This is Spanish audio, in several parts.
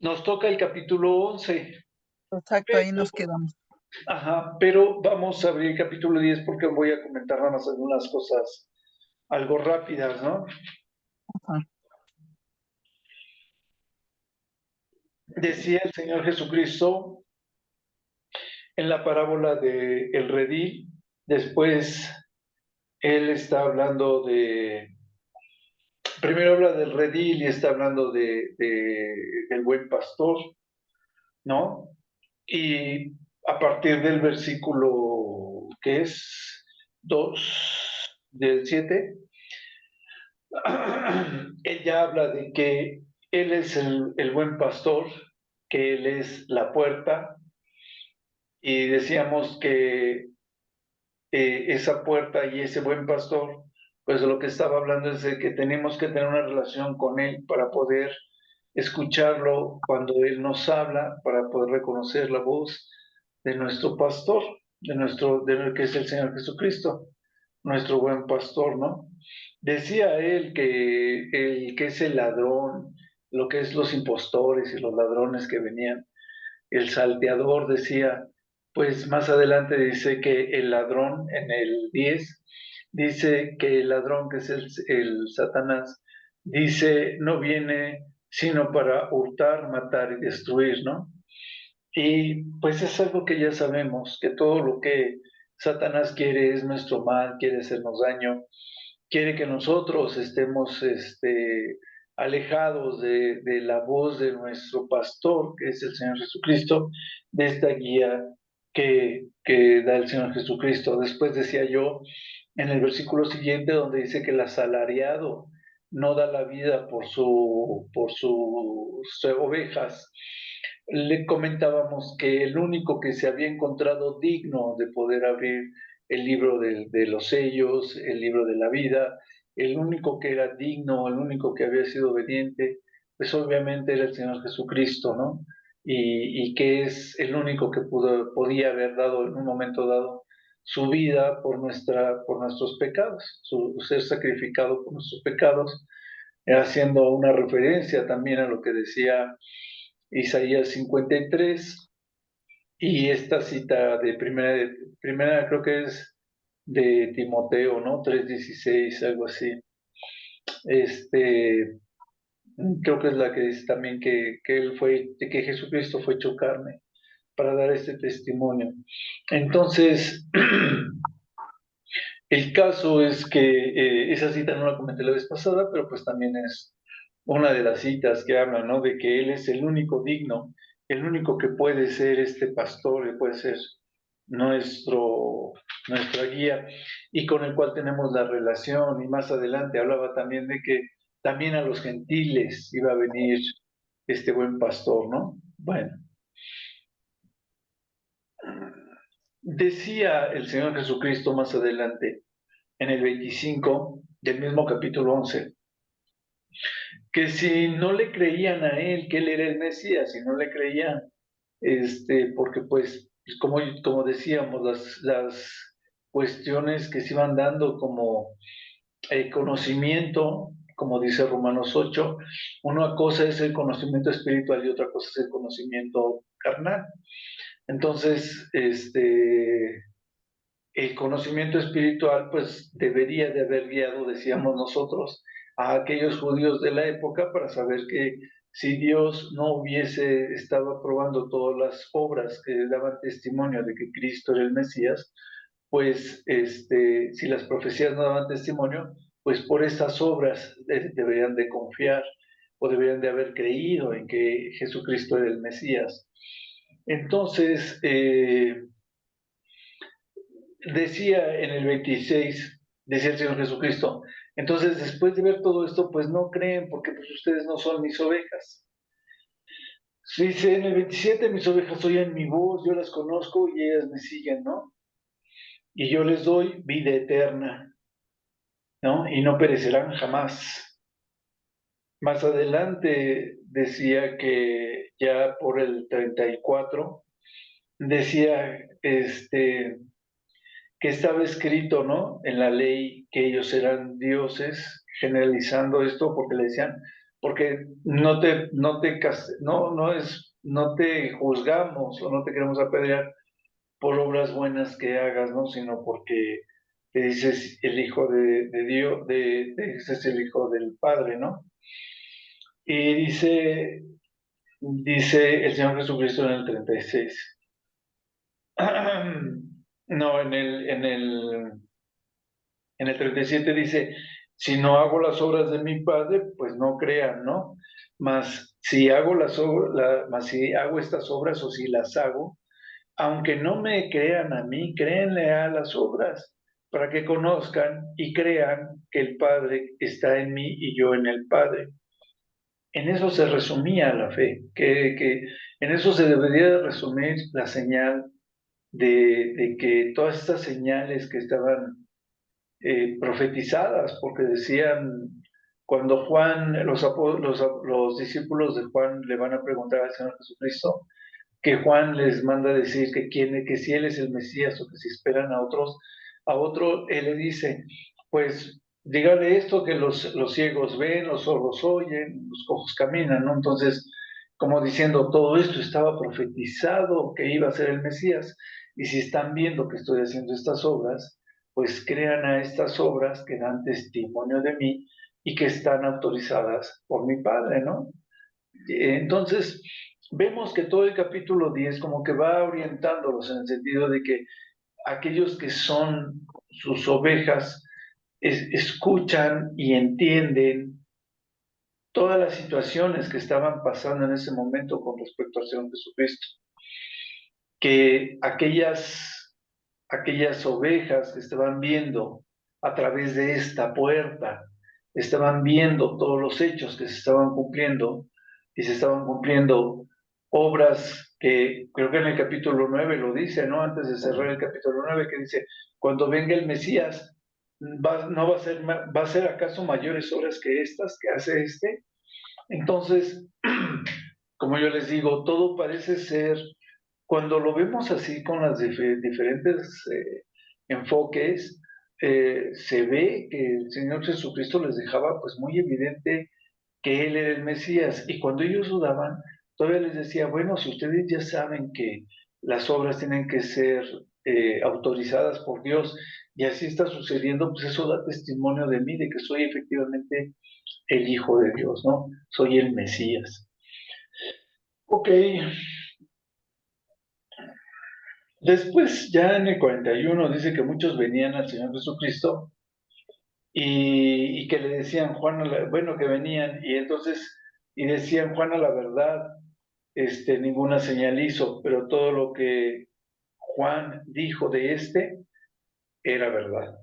Nos toca el capítulo 11, Exacto, ahí pero, nos quedamos. pero vamos a abrir el capítulo 10 porque voy a comentar nada más algunas cosas algo rápidas, ¿no? Ajá. Decía el Señor Jesucristo en la parábola de el redil, después Él está hablando primero habla del redil y está hablando del buen pastor, ¿no? Y a partir del versículo, ¿qué es? 2 del 7, él ya habla de que Él es el buen pastor, que Él es la puerta, y decíamos que esa puerta y ese buen pastor, pues lo que estaba hablando es de que tenemos que tener una relación con Él para poder escucharlo cuando Él nos habla, para poder reconocer la voz de nuestro pastor, de que es el Señor Jesucristo, nuestro buen pastor, ¿no? Decía él que el que es el ladrón, lo que es los impostores y los ladrones que venían, el salteador decía, pues más adelante dice que el ladrón en el 10 dice que el ladrón que es el Satanás dice no viene sino para hurtar, matar y destruir, ¿no? Y pues es algo que ya sabemos, que todo lo que Satanás quiere es nuestro mal, quiere hacernos daño, quiere que nosotros estemos alejados de la voz de nuestro pastor, que es el Señor Jesucristo, de esta guía que da el Señor Jesucristo. Después decía yo en el versículo siguiente donde dice que el asalariado no da la vida por sus ovejas. Le comentábamos que el único que se había encontrado digno de poder abrir el libro de los sellos, el libro de la vida, el único que era digno, el único que había sido obediente, pues obviamente era el Señor Jesucristo, ¿no? Y que es el único que podía haber dado en un momento dado su vida por nuestros pecados, ser sacrificado por nuestros pecados, haciendo una referencia también a lo que decía Isaías 53 y esta cita primera creo que es de Timoteo, ¿no? 3:16, algo así. Este, creo que es la que dice también que él fue, que Jesucristo fue hecho carne para dar este testimonio. Entonces, el caso es que esa cita no la comenté la vez pasada, pero pues también es una de las citas que habla, ¿no? De que Él es el único digno, el único que puede ser este pastor, que puede ser nuestra guía y con el cual tenemos la relación. Y más adelante hablaba también de que también a los gentiles iba a venir este buen pastor, ¿no? Bueno, decía el Señor Jesucristo más adelante, en el 25 del mismo capítulo 11, que si no le creían a él, que él era el Mesías, si no le creían, porque pues, como decíamos, las cuestiones que se iban dando como el conocimiento, como dice Romanos 8, una cosa es el conocimiento espiritual y otra cosa es el conocimiento carnal. Entonces, el conocimiento espiritual pues debería de haber guiado, decíamos nosotros, a aquellos judíos de la época para saber que si Dios no hubiese estado aprobando todas las obras que daban testimonio de que Cristo era el Mesías, pues si las profecías no daban testimonio, pues por estas obras deberían de confiar o deberían de haber creído en que Jesucristo era el Mesías. Entonces, decía en el 26, decía el Señor Jesucristo, entonces después de ver todo esto, pues no creen porque pues ustedes no son mis ovejas. Dice en el 27, mis ovejas oyen mi voz, yo las conozco y ellas me siguen, ¿no? Y yo les doy vida eterna, ¿no? Y no perecerán jamás. Más adelante decía que ya por el 34, decía que estaba escrito, ¿no? En la ley que ellos eran dioses, generalizando esto porque le decían, porque no te juzgamos o no te queremos apedrear por obras buenas que hagas, ¿no? Sino porque te dices el hijo de Dios, dices el hijo del Padre, ¿no? Y dice el Señor Jesucristo en el 36. No, en el 37 dice, si no hago las obras de mi Padre, pues no crean, ¿no? Mas si hago mas si hago estas obras o si las hago, aunque no me crean a mí, créanle a las obras, para que conozcan y crean que el Padre está en mí y yo en el Padre. En eso se resumía la fe, que en eso se debería de resumir la señal de que todas estas señales que estaban profetizadas, porque decían, cuando Juan, los discípulos de Juan le van a preguntar al Señor Jesucristo, que Juan les manda decir que si él es el Mesías o que si esperan a otro, él le dice, pues dígale esto, que los ciegos ven, los sordos oyen, los cojos caminan, ¿no? Entonces, como diciendo, todo esto estaba profetizado que iba a ser el Mesías, y si están viendo que estoy haciendo estas obras, pues crean a estas obras que dan testimonio de mí y que están autorizadas por mi Padre, ¿no? Entonces, vemos que todo el capítulo 10 como que va orientándolos en el sentido de que aquellos que son sus ovejas escuchan y entienden todas las situaciones que estaban pasando en ese momento con respecto al Señor Jesucristo. Que aquellas ovejas que estaban viendo a través de esta puerta, estaban viendo todos los hechos que se estaban cumpliendo y se estaban cumpliendo obras que creo que en el capítulo 9 lo dice, ¿no? Antes de cerrar el capítulo 9 que dice, cuando venga el Mesías, no va a ser acaso mayores obras que estas que hace este. Entonces, como yo les digo, todo parece ser cuando lo vemos así con las diferentes enfoques, se ve que el Señor Jesucristo les dejaba pues muy evidente que Él era el Mesías. Y cuando ellos dudaban, todavía les decía, bueno, si ustedes ya saben que las obras tienen que ser autorizadas por Dios y así está sucediendo, pues eso da testimonio de mí, de que soy efectivamente el Hijo de Dios, ¿no? Soy el Mesías. Ok, después, ya en el 41 dice que muchos venían al Señor Jesucristo y que le decían, Juan, bueno, que venían, y entonces, y decían, Juan, a la verdad, ninguna señal hizo, pero todo lo que Juan dijo de era verdad.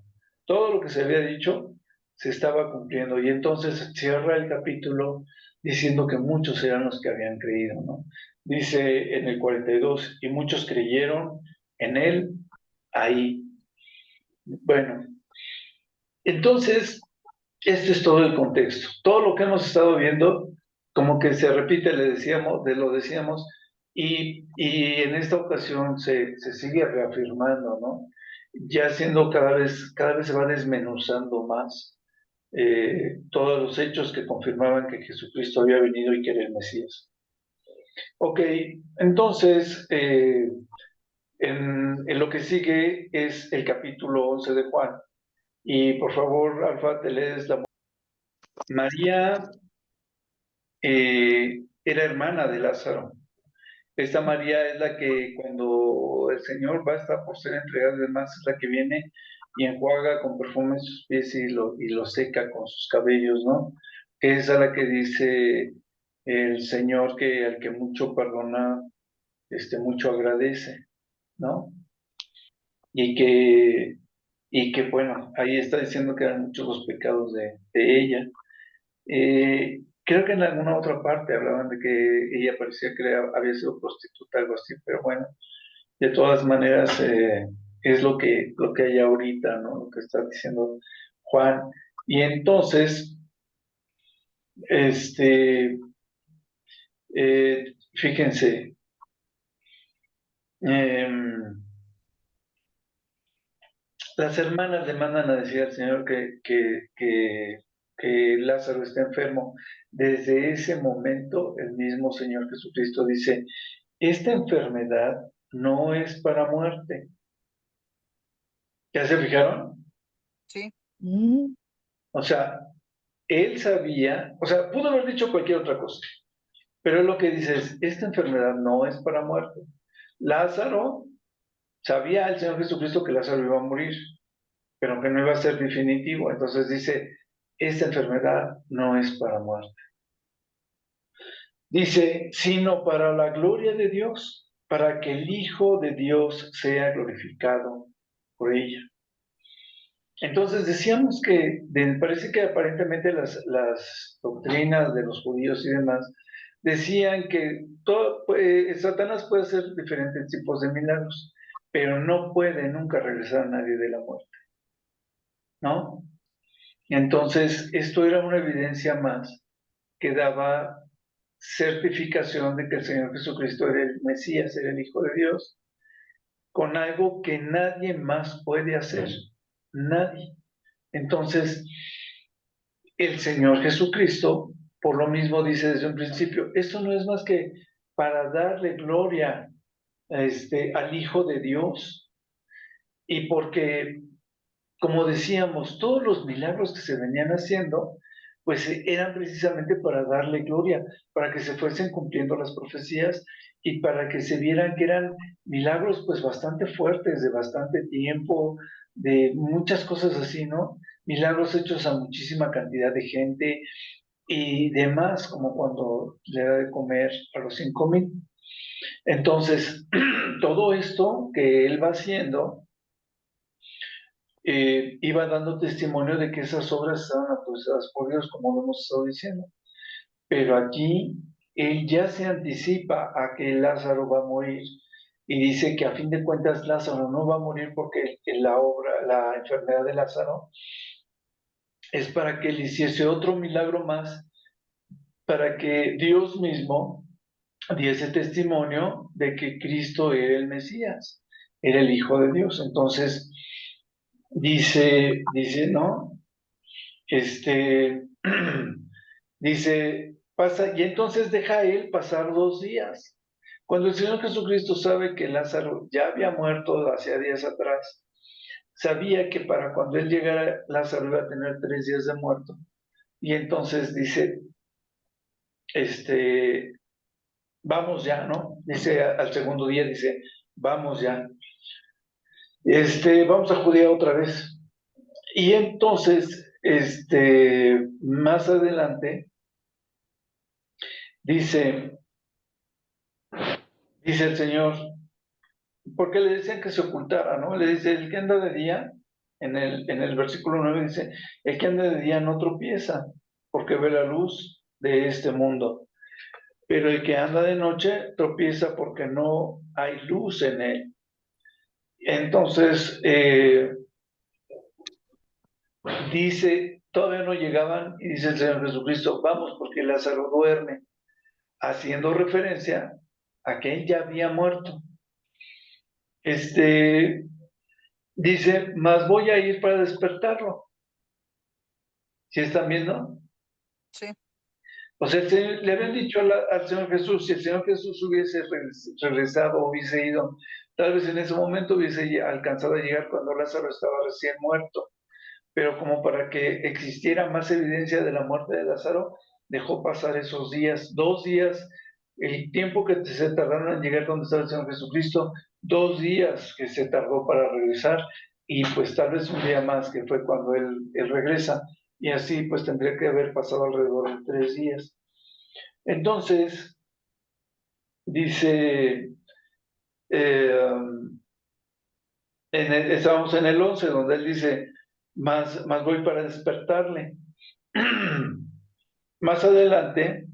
Todo lo que se había dicho se estaba cumpliendo, y entonces cierra el capítulo diciendo que muchos eran los que habían creído, ¿no? Dice en el 42, y muchos creyeron en él ahí. Bueno, entonces, este es todo el contexto. Todo lo que hemos estado viendo, como que se repite, lo decíamos, y en esta ocasión se sigue reafirmando, ¿no? Ya siendo cada vez se va desmenuzando más todos los hechos que confirmaban que Jesucristo había venido y que era el Mesías. Ok, entonces, en lo que sigue es el capítulo 11 de Juan. Y por favor, Alfa, te lees la... María era hermana de Lázaro. Esta María es la que cuando el Señor va a estar por ser entregado y demás, es la que viene y enjuaga con perfume sus pies y lo seca con sus cabellos, ¿no? Que es a la que dice el Señor que al que mucho perdona, mucho agradece, ¿no? Y que, bueno, ahí está diciendo que eran muchos los pecados de ella. Creo que en alguna otra parte hablaban de que ella parecía que había sido prostituta, algo así, pero bueno, de todas maneras es lo que hay ahorita, ¿no? Lo que está diciendo Juan. Y entonces, este, fíjense, em, las hermanas le mandan a decir al Señor que que Lázaro está enfermo, desde ese momento el mismo Señor Jesucristo dice, esta enfermedad no es para muerte. ¿Ya se fijaron? Sí. O sea, él sabía, o sea, pudo haber dicho cualquier otra cosa, pero lo que dice es, esta enfermedad no es para muerte. Lázaro, sabía el Señor Jesucristo que Lázaro iba a morir, pero que no iba a ser definitivo. Entonces dice, esta enfermedad no es para muerte. Dice, sino para la gloria de Dios, para que el Hijo de Dios sea glorificado por ella. Entonces decíamos que parece que aparentemente las doctrinas de los judíos y demás decían que Satanás puede hacer diferentes tipos de milagros, pero no puede nunca regresar a nadie de la muerte, ¿no? Entonces esto era una evidencia más que daba certificación de que el Señor Jesucristo era el Mesías, era el Hijo de Dios, con algo que nadie más puede hacer, nadie. Entonces, el Señor Jesucristo, por lo mismo dice desde un principio, esto no es más que para darle gloria al Hijo de Dios, y porque, como decíamos, todos los milagros que se venían haciendo, pues eran precisamente para darle gloria, para que se fuesen cumpliendo las profecías y para que se vieran que eran milagros pues bastante fuertes, de bastante tiempo, de muchas cosas así, ¿no? Milagros hechos a muchísima cantidad de gente y demás, como cuando le da de comer a los 5,000. Entonces, todo esto que él va haciendo, iba dando testimonio de que esas obras estaban autorizadas por Dios, como lo hemos estado diciendo. Pero aquí él ya se anticipa a que Lázaro va a morir y dice que a fin de cuentas Lázaro no va a morir porque la enfermedad de Lázaro es para que él hiciese otro milagro más, para que Dios mismo diese testimonio de que Cristo era el Mesías, era el Hijo de Dios. Entonces, ¿no? Dice, pasa, y entonces deja a él pasar 2 días. Cuando el Señor Jesucristo sabe que Lázaro ya había muerto hacía días atrás, sabía que para cuando él llegara, Lázaro iba a tener 3 días de muerto. Y entonces dice, vamos ya, ¿no? Dice al segundo día, dice, vamos ya. Vamos a Judea otra vez. Y entonces, más adelante, dice el Señor, porque le decían que se ocultara, ¿no? Le dice, el que anda de día, en el versículo 9 dice, el que anda de día no tropieza, porque ve la luz de este mundo. Pero el que anda de noche tropieza porque no hay luz en él. Entonces, dice, todavía no llegaban, y dice el Señor Jesucristo, vamos, porque Lázaro duerme, haciendo referencia a que él ya había muerto. Dice, más voy a ir para despertarlo. ¿Sí están viendo? Sí. O sea, le habían dicho al Señor Jesús, si el Señor Jesús hubiese regresado o hubiese ido, tal vez en ese momento hubiese alcanzado a llegar cuando Lázaro estaba recién muerto. Pero como para que existiera más evidencia de la muerte de Lázaro, dejó pasar esos días, 2 días, el tiempo que se tardaron en llegar donde estaba el Señor Jesucristo, 2 días que se tardó para regresar, y pues tal vez un día más, que fue cuando él regresa, y así pues tendría que haber pasado alrededor de 3 días. Entonces, dice, estábamos en el 11, donde él dice, más voy para despertarle. Más adelante,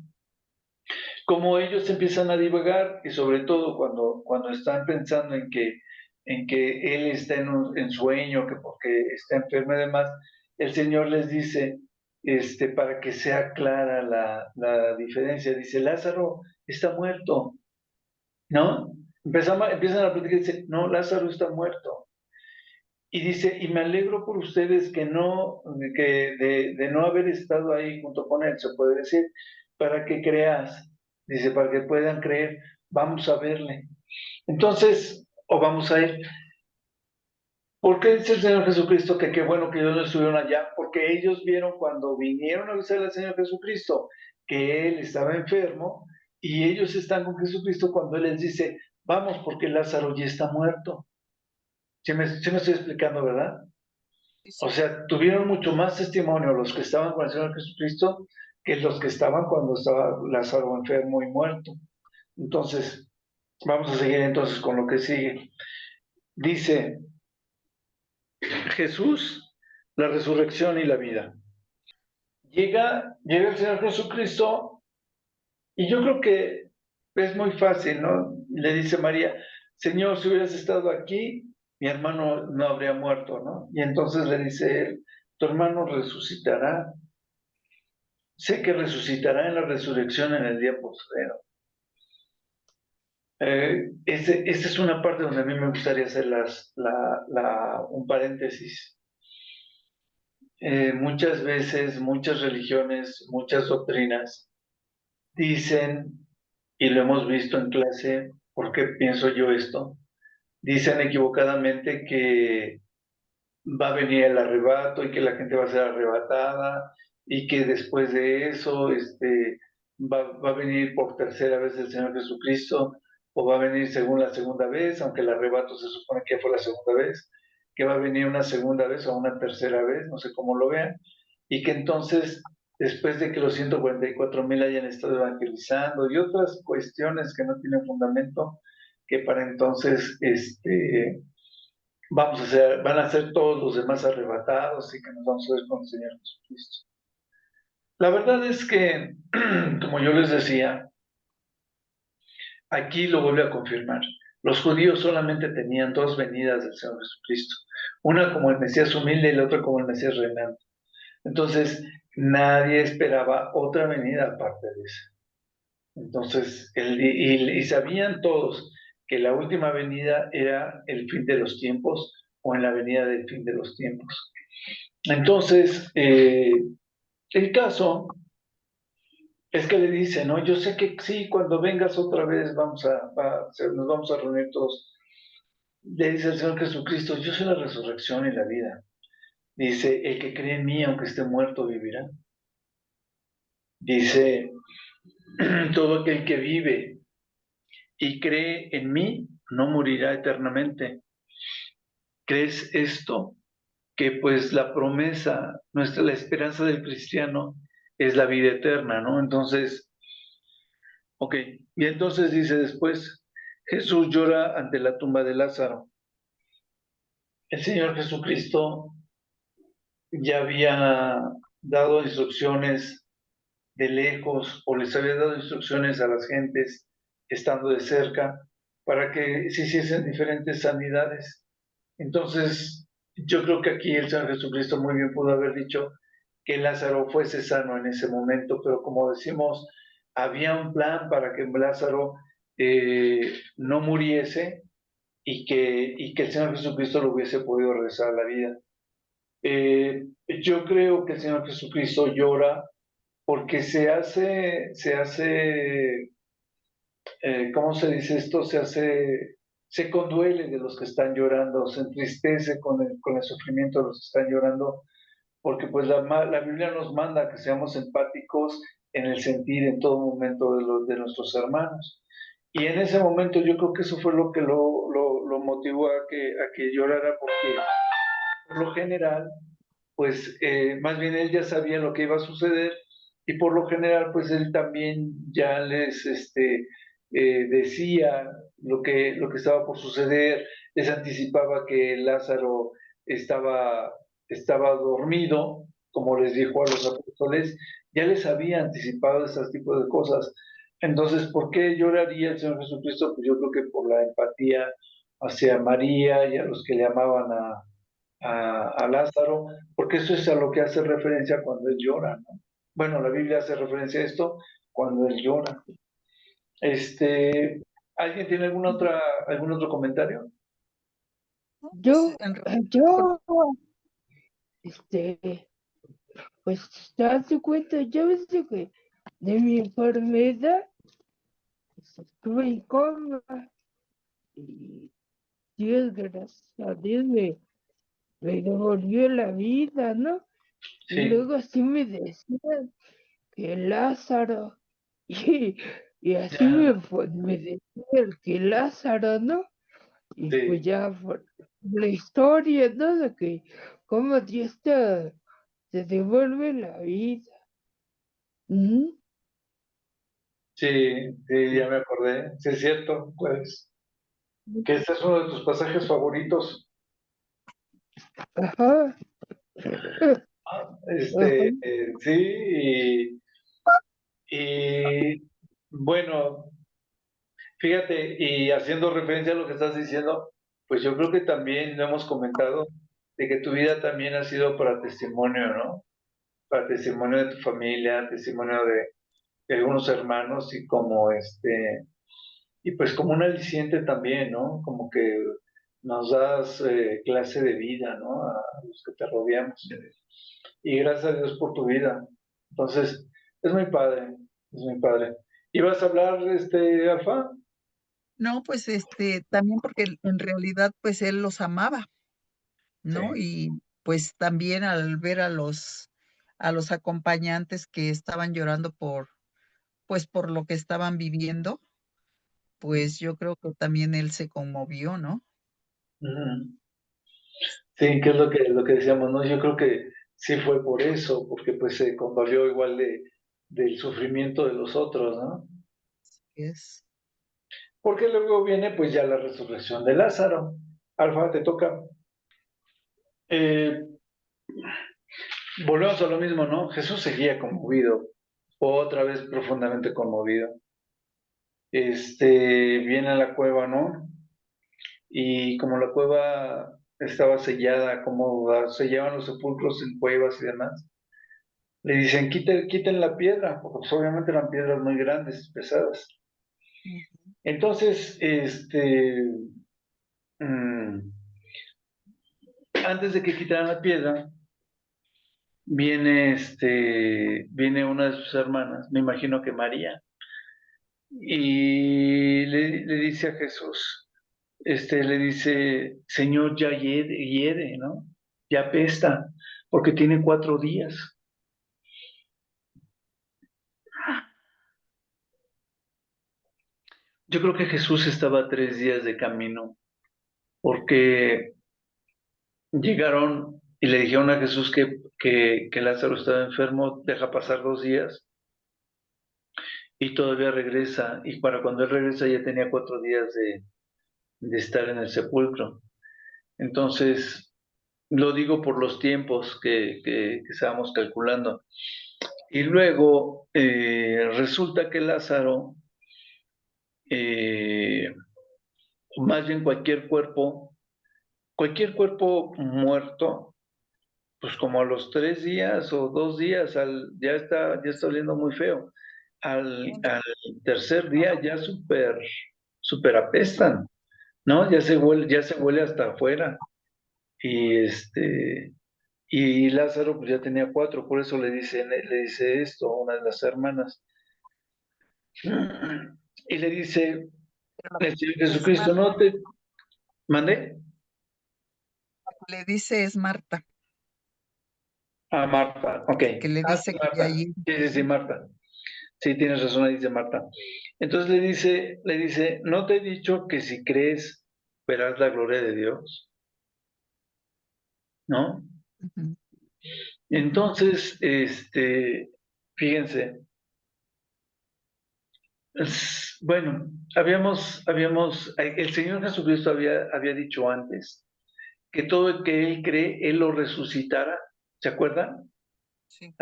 como ellos empiezan a divagar, y sobre todo cuando están pensando en que él está en sueño, que porque está enfermo y demás, el Señor les dice, para que sea clara la diferencia, dice, Lázaro está muerto, ¿no? Empiezan a platicar y dicen, no, Lázaro está muerto. Y dice, y me alegro por ustedes que no, de no haber estado ahí junto con él, se puede decir, para que creas, dice, para que puedan creer, vamos a verle. Entonces, o vamos a ir. ¿Por qué dice el Señor Jesucristo que qué bueno que ellos no estuvieron allá? Porque ellos vieron cuando vinieron a visitar al Señor Jesucristo que Él estaba enfermo y ellos están con Jesucristo cuando Él les dice, vamos porque Lázaro ya está muerto. Sí me estoy explicando, ¿verdad? Sí, O sí. sea, tuvieron mucho más testimonio los que estaban con el Señor Jesucristo que los que estaban cuando estaba Lázaro enfermo y muerto. Entonces, vamos a seguir entonces con lo que sigue. Dice, Jesús, la resurrección y la vida. Llega el Señor Jesucristo y yo creo que es muy fácil, ¿no? Le dice María, Señor, si hubieras estado aquí, mi hermano no habría muerto, ¿no? Y entonces le dice él, tu hermano resucitará. Sé que resucitará en la resurrección en el día postrero. Esta es una parte donde a mí me gustaría hacer un paréntesis. Muchas veces, muchas religiones, muchas doctrinas dicen, y lo hemos visto en clase, ¿por qué pienso yo esto? Dicen equivocadamente que va a venir el arrebato y que la gente va a ser arrebatada y que después de eso va a venir por tercera vez el Señor Jesucristo o va a venir según la segunda vez, aunque el arrebato se supone que fue la segunda vez, que va a venir una segunda vez o una tercera vez, no sé cómo lo vean, y que entonces, después de que los 144,000 hayan estado evangelizando y otras cuestiones que no tienen fundamento, que para entonces van a ser todos los demás arrebatados y que nos vamos a ver con el Señor Jesucristo. La verdad es que, como yo les decía, aquí lo vuelve a confirmar. Los judíos solamente tenían dos venidas del Señor Jesucristo, una como el Mesías humilde y la otra como el Mesías reinante. Entonces, nadie esperaba otra venida aparte de esa. Entonces, y sabían todos que la última venida era el fin de los tiempos o en la venida del fin de los tiempos. Entonces, el caso es que le dice, ¿no? Yo sé que sí, cuando vengas otra vez nos vamos a reunir todos. Le dice el Señor Jesucristo, yo soy la resurrección y la vida. Dice, el que cree en mí, aunque esté muerto, vivirá. Dice, todo aquel que vive y cree en mí, no morirá eternamente. ¿Crees esto? Que pues la promesa, la esperanza del cristiano es la vida eterna, ¿no? Entonces, ok, y entonces dice después, Jesús llora ante la tumba de Lázaro. El Señor Jesucristo ya había dado instrucciones de lejos o les había dado instrucciones a las gentes estando de cerca para que se hiciesen diferentes sanidades. Entonces, yo creo que aquí el Señor Jesucristo muy bien pudo haber dicho que Lázaro fuese sano en ese momento, pero como decimos, había un plan para que Lázaro no muriese y que el Señor Jesucristo lo hubiese podido regresar a la vida. Yo creo que el Señor Jesucristo llora porque ¿cómo se dice esto? Se conduele de los que están llorando, se entristece con el sufrimiento de los que están llorando, porque pues la Biblia nos manda que seamos empáticos en el sentir en todo momento de nuestros hermanos. Y en ese momento yo creo que eso fue lo que lo motivó a que llorara, porque por lo general, pues más bien él ya sabía lo que iba a suceder y por lo general, pues él también ya les decía lo que estaba por suceder, les anticipaba que Lázaro estaba, estaba dormido, como les dijo a los apóstoles, ya les había anticipado esos tipos de cosas. Entonces, ¿por qué lloraría el Señor Jesucristo? Pues yo creo que por la empatía hacia María y a los que le amaban a Lázaro, porque eso es a lo que hace referencia cuando él llora, ¿no? Bueno, la Biblia hace referencia a esto cuando él llora. Este, ¿Alguien tiene algún otro comentario? Pues, yo, pues, te das cuenta, yo ves que de mi enfermedad pues, estuve en coma y Dios, gracias a Dios, me devolvió la vida, ¿no? Y Sí, luego así me decían que Lázaro, y, y así ya, me decían que Lázaro, ¿no? Y pues sí, ya la historia, ¿no? De que cómo Dios te devuelve la vida. Ujú. sí, sí, ya me acordé. Sí, es cierto, pues, que este es uno de tus pasajes favoritos. Ajá, ajá. Sí, y bueno, fíjate, y haciendo referencia a lo que estás diciendo, pues yo creo que también lo hemos comentado, de que tu vida también ha sido para testimonio, ¿no? Para testimonio de tu familia, testimonio de algunos hermanos y como y pues como un aliciente también, ¿no? Como que nos das clase de vida, ¿no? A los que te rodeamos. Y gracias a Dios por tu vida. Entonces, es muy padre, es muy padre. ¿Ibas a hablar, Alfa? no, pues también porque en realidad pues él los amaba, ¿no? Sí. Y pues también al ver a los acompañantes que estaban llorando pues por lo que estaban viviendo, pues yo creo que también él se conmovió, ¿no? Ujú. Sí, que es lo que decíamos, ¿no? Yo creo que sí fue por eso, porque pues se condolió igual del sufrimiento de los otros, ¿no? Es, Porque luego viene pues ya la resurrección de Lázaro. Alfa, te toca. Eh, Volvemos a lo mismo, ¿no? Jesús seguía conmovido, otra vez profundamente conmovido. Viene a la cueva, ¿no? Y como la cueva estaba sellada, como sellaban los sepulcros en cuevas y demás, le dicen, quiten la piedra, porque pues, obviamente eran piedras muy grandes, pesadas. ujú, Entonces, mm, antes de que quitaran la piedra, viene una de sus hermanas, me imagino que María, y le dice a Jesús, le dice, Señor, ya hiede, ¿no? Ya apesta, porque tiene 4 días. Yo creo que Jesús estaba a 3 días de camino, porque llegaron y le dijeron a Jesús que Lázaro estaba enfermo, deja pasar 2 días y todavía regresa. Y para cuando él regresa ya tenía 4 días de estar en el sepulcro. Entonces, lo digo por los tiempos que estábamos calculando. Y luego resulta que Lázaro, eh, más bien cualquier cuerpo muerto, pues como a los 3 días o 2 días, ya está oliendo muy feo. Al tercer día ya súper apestan, ¿no? Ya se huele hasta afuera. Y y Lázaro pues ya tenía 4, por eso le dice esto a una de las hermanas. Y le dice pero el Señor es Jesucristo, no te mandé le dice es Marta, a Marta, ok. que le Ah, dice sí, que ya Marta. allí. Sí, sí, sí, Marta. Sí, tienes razón, ahí dice Marta. Entonces le dice, ¿no te he dicho que si crees verás la gloria de Dios? ¿No? Ujú, ujú. Entonces, fíjense, bueno, el Señor Jesucristo había dicho antes que todo el que Él cree, Él lo resucitará. ¿Se acuerdan? Sí.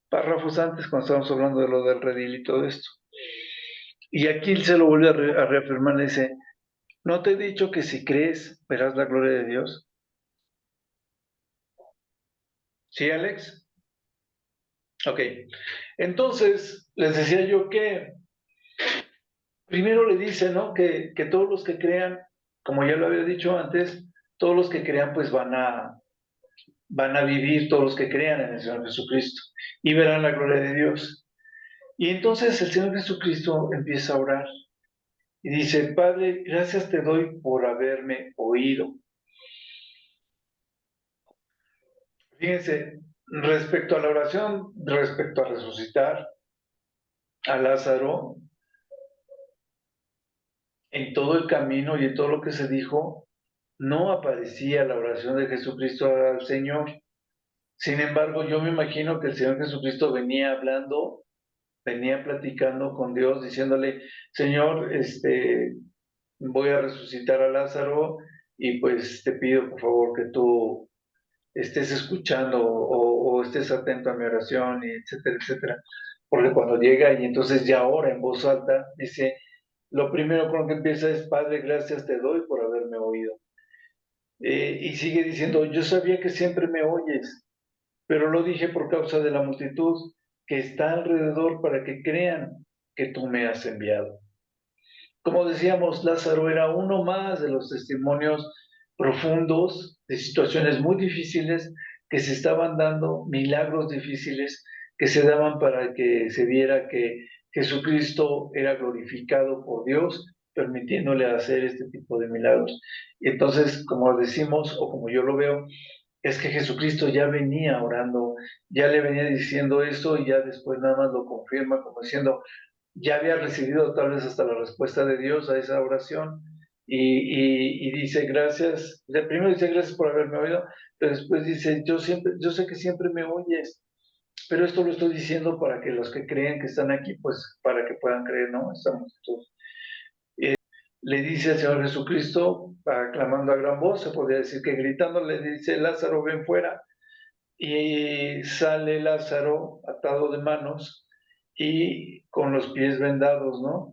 Párrafos antes, cuando estábamos hablando de lo del redil y todo esto. Y aquí Él se lo vuelve a reafirmar, le dice, ¿no te he dicho que si crees verás la gloria de Dios? ¿Sí, Alex? Ok. Entonces, les decía yo que primero le dice, ¿no? Que todos los que crean, como ya lo había dicho antes, todos los que crean pues van a vivir, todos los que crean en el Señor Jesucristo, y verán la gloria de Dios. Y entonces el Señor Jesucristo empieza a orar y dice: Padre, gracias te doy por haberme oído. Fíjense, respecto a la oración, respecto a resucitar a Lázaro, en todo el camino y en todo lo que se dijo, no aparecía la oración de Jesucristo al Señor. Sin embargo, yo me imagino que el Señor Jesucristo venía hablando, venía platicando con Dios, diciéndole: Señor, voy a resucitar a Lázaro y pues te pido por favor que tú estés escuchando o estés atento a mi oración, y etcétera, etcétera. Porque cuando llega y entonces ya ora en voz alta, dice, lo primero con lo que empieza es: Padre, gracias te doy por haberme oído. Y sigue diciendo: yo sabía que siempre me oyes, pero lo dije por causa de la multitud que está alrededor, para que crean que tú me has enviado. Como decíamos, Lázaro era uno más de los testimonios profundos de situaciones muy difíciles que se estaban dando, milagros difíciles que se daban para que se viera que Jesucristo era glorificado por Dios, permitiéndole hacer este tipo de milagros. Y entonces, como decimos, o como yo lo veo, es que Jesucristo ya venía orando, ya le venía diciendo esto, y ya después nada más lo confirma como diciendo: ya había recibido tal vez hasta la respuesta de Dios a esa oración, y dice gracias. Primero dice gracias por haberme oído, pero después dice: yo sé que siempre me oyes, pero esto lo estoy diciendo para que los que creen que están aquí, pues para que puedan creer, ¿no? Estamos todos. Le dice al Señor Jesucristo, aclamando a gran voz, se podría decir que gritando, le dice: Lázaro, ven fuera. Y sale Lázaro atado de manos y con los pies vendados, ¿no?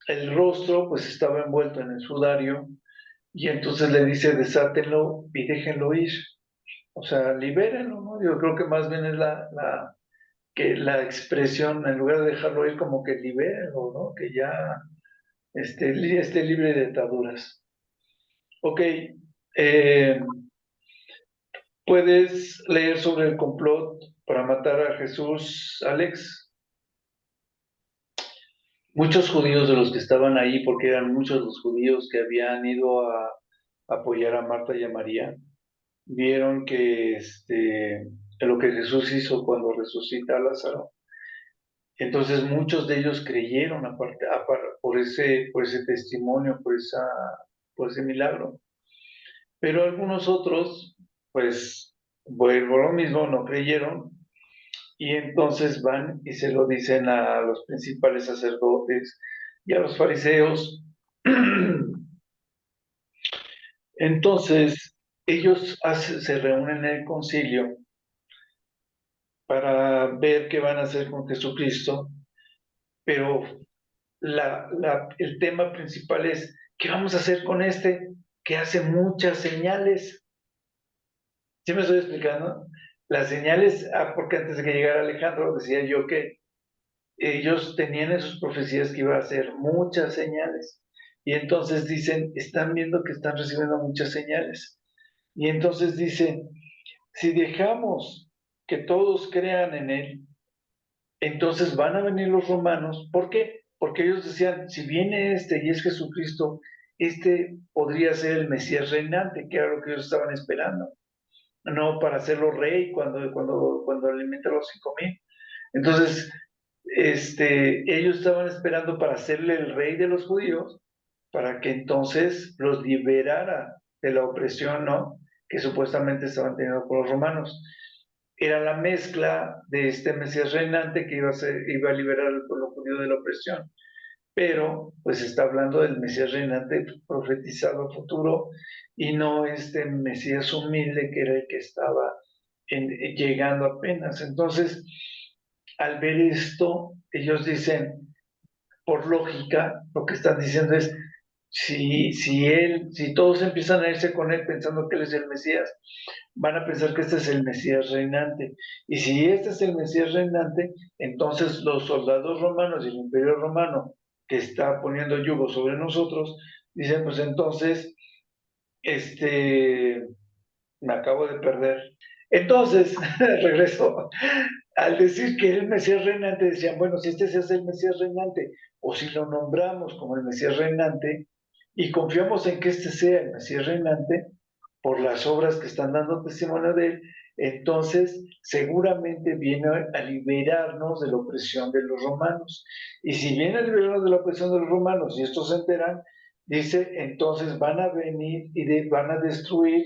El rostro pues estaba envuelto en el sudario, y entonces le dice: desátenlo y déjenlo ir. O sea, libérenlo, ¿no? Yo creo que más bien es la expresión, en lugar de dejarlo ir, como que libérenlo, ¿no? Que ya esté libre de ataduras. Ok, ¿puedes leer sobre el complot para matar a Jesús, Alex? Muchos judíos de los que estaban ahí, porque eran muchos los judíos que habían ido a apoyar a Marta y a María, vieron que lo que Jesús hizo cuando resucita a Lázaro. Entonces muchos de ellos creyeron por ese testimonio, por ese milagro. Pero algunos otros, pues, vuelvo a lo mismo, no creyeron, y entonces van y se lo dicen a los principales sacerdotes y a los fariseos. Entonces, ellos se reúnen en el concilio para ver qué van a hacer con Jesucristo, pero el tema principal es: ¿qué vamos a hacer con que hace muchas señales? ¿Sí me estoy explicando? Las señales, porque antes de que llegara Alejandro decía yo que ellos tenían en sus profecías que iba a hacer muchas señales. Y entonces dicen: están viendo que están recibiendo muchas señales. Y entonces dicen: si dejamos que todos crean en él, entonces van a venir los romanos. ¿Por qué? Porque ellos decían: si viene y es Jesucristo, podría ser el Mesías reinante, que era lo que ellos estaban esperando, no para hacerlo rey cuando alimenta a los 5,000. Entonces, ellos estaban esperando para hacerle el rey de los judíos, para que entonces los liberara de la opresión, ¿no?, que supuestamente estaban teniendo por los romanos. Era la mezcla de este Mesías reinante que iba a liberar al pueblo judío de la opresión. Pero pues está hablando del Mesías reinante profetizado a futuro, y no este Mesías humilde que era el que estaba llegando apenas. Entonces, al ver esto, ellos dicen, por lógica, lo que están diciendo es: si todos empiezan a irse con él pensando que él es el Mesías, van a pensar que este es el Mesías reinante. Y si este es el Mesías reinante, entonces los soldados romanos y el imperio romano, que está poniendo yugo sobre nosotros, dicen: pues entonces me acabo de perder. Entonces, regreso. Al decir que era el Mesías reinante, decían, bueno, si este se hace el Mesías reinante, o si lo nombramos como el Mesías reinante, y confiamos en que este sea el Mesías reinante, por las obras que están dando testimonio de él, entonces seguramente viene a liberarnos de la opresión de los romanos. Y si viene a liberarnos de la opresión de los romanos, y estos se enteran, dice, entonces van a venir y van a destruir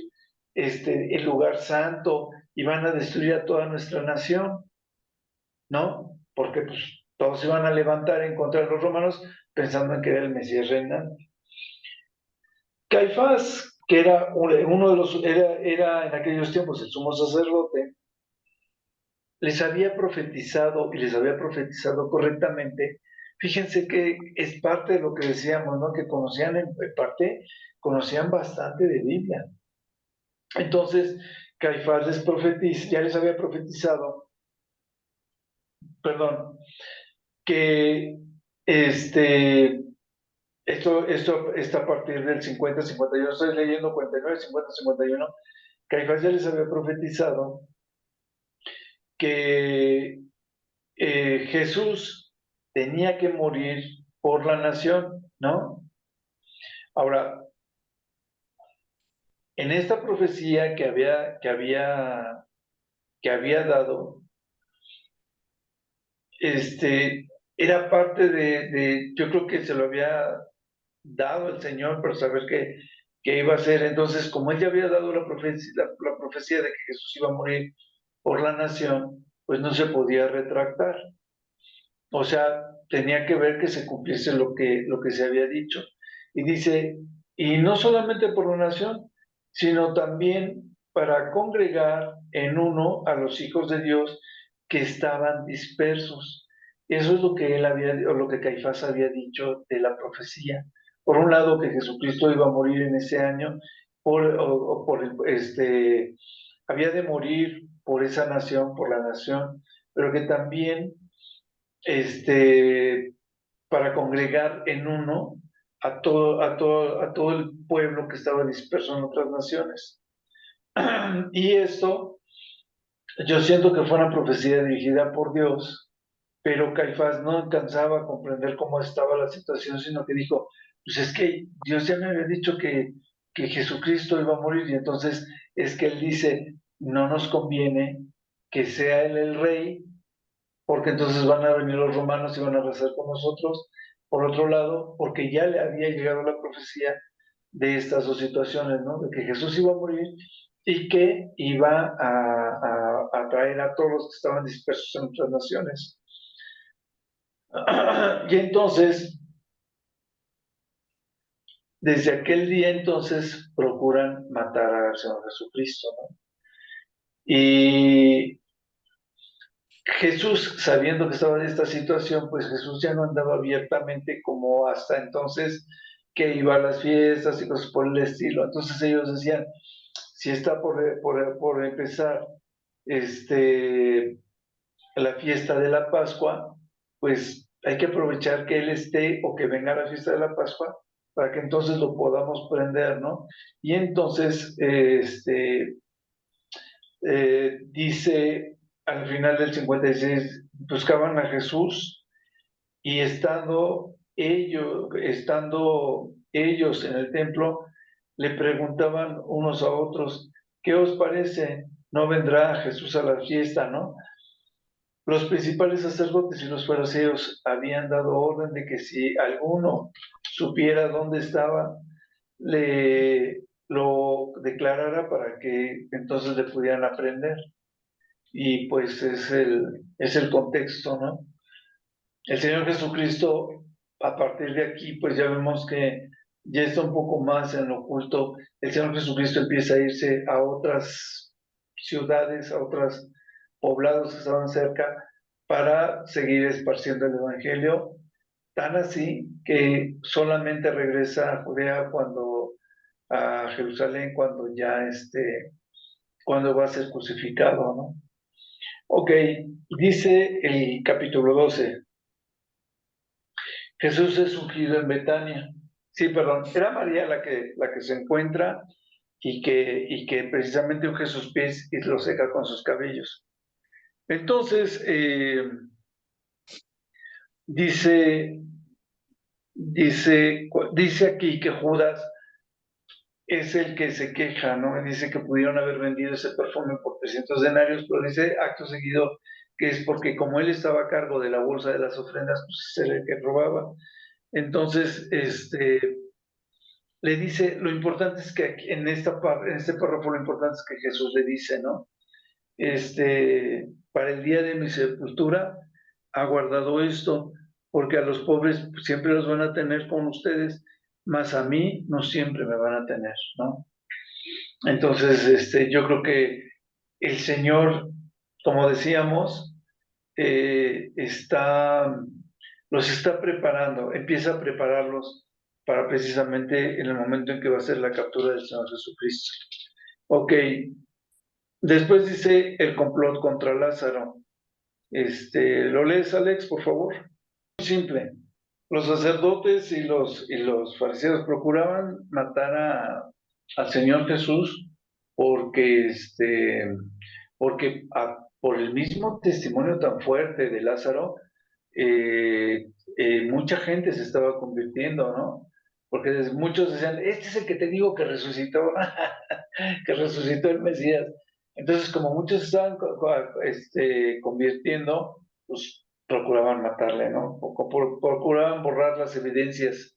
el lugar santo y van a destruir a toda nuestra nación, ¿no? Porque pues todos se van a levantar en contra de los romanos pensando en que era el Mesías reinante. Caifás, que era uno de los, era en aquellos tiempos el sumo sacerdote, les había profetizado y les había profetizado correctamente. Fíjense que es parte de lo que decíamos, ¿no? Que conocían en parte, conocían bastante de Biblia. Entonces, Caifás les profetiza, ya les había profetizado, perdón, que esto está a partir del 50-51, estoy leyendo 49, 50, 51. Caifás ya les había profetizado que Jesús tenía que morir por la nación, ¿no? Ahora, en esta profecía que había dado, era parte yo creo que se lo había dado el Señor para saber qué iba a hacer. Entonces, como él ya había dado la profecía de que Jesús iba a morir por la nación, pues no se podía retractar. O sea, tenía que ver que se cumpliese lo que se había dicho. Y dice, y no solamente por la nación, sino también para congregar en uno a los hijos de Dios que estaban dispersos. Eso es lo que o lo que Caifás había dicho de la profecía. Por un lado, que Jesucristo iba a morir en ese año, había de morir por esa nación, por la nación, pero que también para congregar en uno a todo el pueblo que estaba disperso en otras naciones. Y esto, yo siento que fue una profecía dirigida por Dios, pero Caifás no alcanzaba a comprender cómo estaba la situación, sino que dijo, pues es que Dios ya me había dicho que Jesucristo iba a morir, y entonces es que él dice, no nos conviene que sea él el rey, porque entonces van a venir los romanos y van a rezar con nosotros. Por otro lado, porque ya le había llegado la profecía de estas dos situaciones, ¿no? De que Jesús iba a morir y que iba a traer a todos los que estaban dispersos en otras naciones. Y entonces, desde aquel día entonces procuran matar al Señor Jesucristo, ¿no? Y Jesús, sabiendo que estaba en esta situación, pues Jesús ya no andaba abiertamente como hasta entonces, que iba a las fiestas y cosas por el estilo. Entonces ellos decían, si está por empezar la fiesta de la Pascua, pues hay que aprovechar que Él esté o que venga a la fiesta de la Pascua para que entonces lo podamos prender, ¿no? Y entonces, dice al final del 56, buscaban a Jesús y estando ellos en el templo, le preguntaban unos a otros, ¿qué os parece? ¿No vendrá Jesús a la fiesta, no? Los principales sacerdotes y los fariseos habían dado orden de que si alguno supiera dónde estaba, lo declarara para que entonces le pudieran aprender. Y pues es el contexto, ¿no? El Señor Jesucristo, a partir de aquí, pues ya vemos que ya está un poco más en lo oculto. El Señor Jesucristo empieza a irse a otras ciudades, a otros poblados que estaban cerca, para seguir esparciendo el Evangelio, tan así que solamente regresa a Judea a Jerusalén, cuando va a ser crucificado, ¿no? Ok, dice el capítulo 12. Jesús es ungido en Betania. Sí, perdón, era María la que se encuentra y que precisamente unge sus pies y los seca con sus cabellos. Entonces, dice aquí que Judas es el que se queja, ¿no? Y dice que pudieron haber vendido ese perfume por 300 denarios, pero dice acto seguido que es porque como él estaba a cargo de la bolsa de las ofrendas, pues era el que robaba. Entonces, le dice, lo importante es que aquí, en este párrafo lo importante es que Jesús le dice, ¿no? Para el día de mi sepultura ha guardado esto, porque a los pobres siempre los van a tener con ustedes, mas a mí no siempre me van a tener, ¿no? Entonces, yo creo que el Señor, como decíamos, los está preparando, empieza a prepararlos para precisamente en el momento en que va a ser la captura del Señor Jesucristo. Ok, después dice el complot contra Lázaro. ¿Lo lees, Alex, por favor? Muy simple. Los sacerdotes y los fariseos procuraban matar al Señor Jesús porque, por el mismo testimonio tan fuerte de Lázaro, mucha gente se estaba convirtiendo, ¿no? Porque muchos decían, este es el que te digo que resucitó, que resucitó el Mesías. Entonces, como muchos estaban convirtiendo, pues procuraban matarle, ¿no? Procuraban borrar las evidencias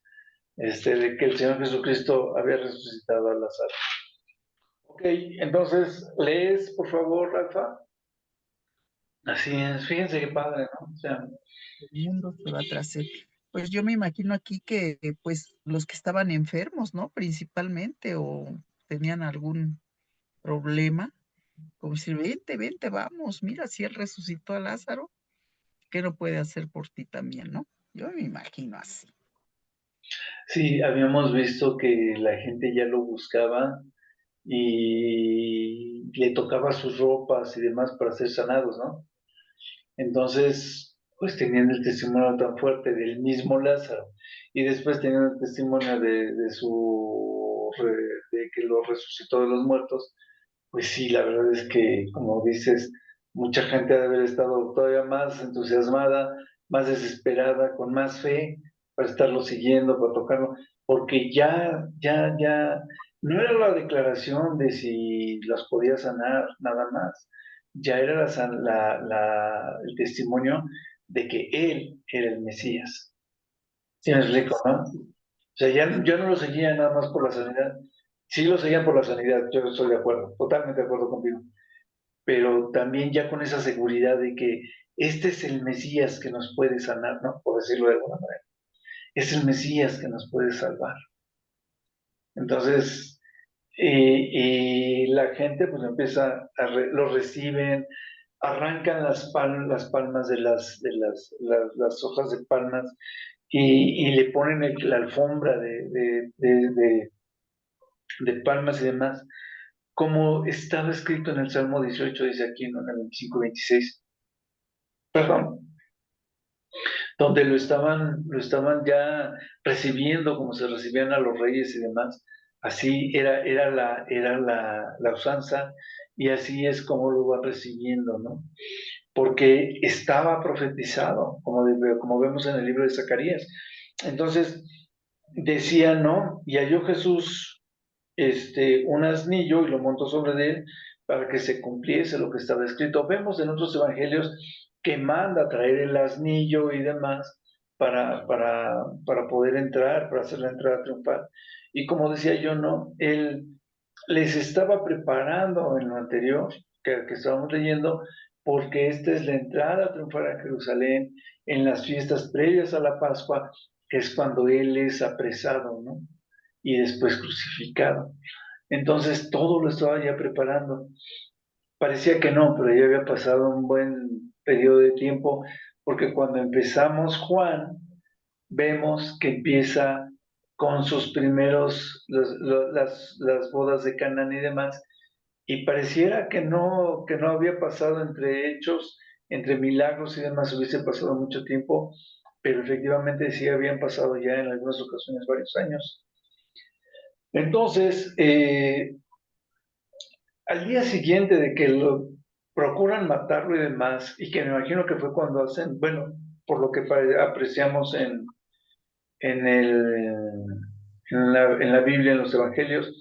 de que el Señor Jesucristo había resucitado a Lázaro. Ok, entonces, ¿lees, por favor, Rafa? Así es, fíjense qué padre, ¿no? O sea, El mundo se va tras él. Pues yo me imagino aquí que pues los que estaban enfermos, ¿no? Principalmente o tenían algún problema, como decir, vente, vente, vamos, mira, si él resucitó a Lázaro, ¿qué no puede hacer por ti también, no? Yo me imagino así. sí, habíamos visto que la gente ya lo buscaba y le tocaba sus ropas y demás para ser sanados, ¿no? Entonces, pues tenían el testimonio tan fuerte del mismo Lázaro y después tenían el testimonio de que lo resucitó de los muertos. Pues sí, la verdad es que, como dices, mucha gente debe haber estado todavía más entusiasmada, más desesperada, con más fe para estarlo siguiendo, para tocarlo, porque ya, no era la declaración de si las podía sanar, nada más, ya era el testimonio de que él era el Mesías. ¿Sí me explico, no? O sea, ya no lo seguía nada más por la sanidad. Sí lo seguían por la sanidad, yo estoy de acuerdo, totalmente de acuerdo contigo. Pero también ya con esa seguridad de que este es el Mesías que nos puede sanar, ¿no? Por decirlo de alguna manera. Es el Mesías que nos puede salvar. Entonces, y la gente pues empieza lo reciben, arrancan las palmas de las hojas de palmas y le ponen la alfombra de palmas y demás, como estaba escrito en el Salmo 18, dice aquí en el 25-26, perdón, donde lo estaban ya recibiendo como se recibían a los reyes y demás. Así era la usanza y así es como lo van recibiendo, ¿no? Porque estaba profetizado, como vemos en el libro de Zacarías. Entonces, decía, ¿no? Y halló Jesús un asnillo y lo montó sobre él para que se cumpliese lo que estaba escrito. Vemos en otros evangelios que manda a traer el asnillo y demás para poder entrar, para hacer la entrada triunfal. Y como decía yo, no, él les estaba preparando en lo anterior que estábamos leyendo, porque esta es la entrada triunfal a Jerusalén en las fiestas previas a la Pascua, que es cuando él es apresado, ¿no? Y después crucificado. Entonces todo lo estaba ya preparando. Parecía que no, pero ya había pasado un buen periodo de tiempo, porque cuando empezamos Juan, vemos que empieza con sus primeros, las bodas de Canaán y demás, y pareciera que no había pasado entre hechos, entre milagros y demás, hubiese pasado mucho tiempo, pero efectivamente sí habían pasado ya en algunas ocasiones varios años. Entonces, al día siguiente de que lo procuran matarlo y demás, y que me imagino que fue cuando hacen, bueno, por lo que apreciamos en, en la Biblia, en los Evangelios,